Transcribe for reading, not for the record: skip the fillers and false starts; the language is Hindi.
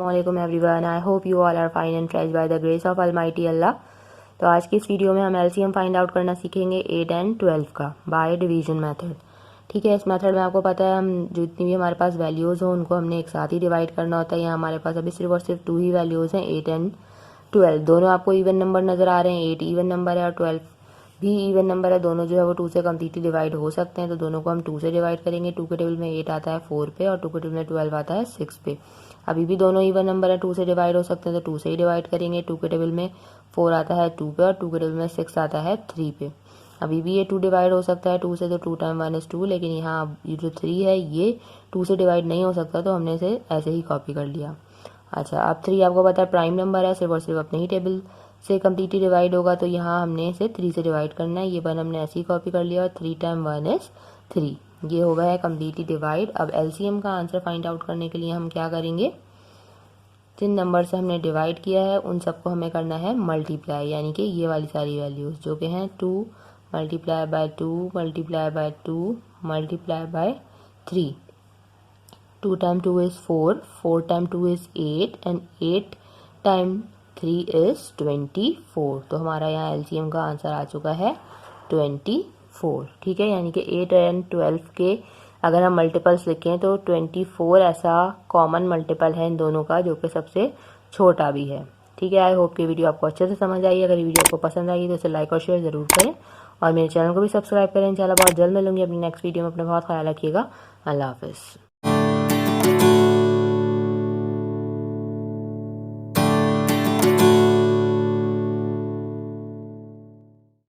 अस्सलामुअलैकुम everyone, I hope you all are fine and fresh by the grace of almighty Allah. तो आज की इस वीडियो में हम एलसीएम फाइंड आउट करना सीखेंगे 8 एंड 12 का बाय डिवीजन मेथड। ठीक है, इस मेथड में आपको पता है हम जितनी भी हमारे पास वैल्यूज़ हो उनको हमने एक साथ ही डिवाइड करना होता है। यहाँ हमारे पास अभी सिर्फ और सिर्फ 2 ही वैल्यूज़ हैं, 8 एंड 12। दोनों आपको इवन नंबर नज़र आ रहे हैं, 8 इवन नंबर है और 12 भी इवन नंबर है। दोनों जो है वो 2 से कम्प्लीटली डिवाइड हो सकते हैं, तो दोनों को हम 2 से डिवाइड करेंगे। 2 के टेबल में 8 आता है 4 पे और 2 के टेबल में 12 आता है 6 पे। अभी भी दोनों इवन नंबर है, 2 से डिवाइड हो सकते हैं, तो 2 से ही डिवाइड करेंगे। 2 के टेबल में 4 आता है 2 पे और 2 के टेबल में 6 आता है 3 पे। अभी भी ये 2 डिवाइड हो सकता है 2 से, तो 2 टाइम 1 इज 2, लेकिन यहाँ ये जो 3 है ये 2 से डिवाइड नहीं हो सकता, तो हमने इसे ऐसे ही कॉपी कर लिया। अच्छा, अब 3 आपको पता है प्राइम नंबर है, सिर्फ और सिर्फ अपने ही टेबल से कम्प्लीटली डिवाइड होगा, तो यहाँ हमने इसे 3 से डिवाइड करना है। ये 1 हमने ऐसे ही कॉपी कर लिया और 3 टाइम 1 इज 3, ये हो गया है कम्प्लीटली डिवाइड। अब एलसीएम का आंसर फाइंड आउट करने के लिए हम क्या करेंगे, जिन नंबर से हमने डिवाइड किया है उन सबको हमें करना है मल्टीप्लाई, यानी कि ये वाली सारी वैल्यूज़ जो कि हैं 2 multiply by 2 multiply by 2 multiply by 3। 2 time 2 is 4, 4 time 2 is 8 and 8 time 3 is 24। तो हमारा यहाँ एलसीएम का आंसर आ चुका है 24। ठीक है, यानी कि 8 एंड 12 के अगर हम मल्टीपल्स लिखें तो 24 ऐसा कॉमन मल्टीपल है इन दोनों का, जो कि सबसे छोटा भी है। ठीक है, आई होप कि वीडियो आपको अच्छे से समझ आई। अगर वीडियो आपको पसंद आई तो इसे लाइक और शेयर ज़रूर करें और मेरे चैनल को भी सब्सक्राइब करें। इंशाल्लाह बहुत जल्द मिलूंगी अपनी नेक्स्ट वीडियो में। अपना बहुत ख्याल रखिएगा। अल्लाह हाफिज़।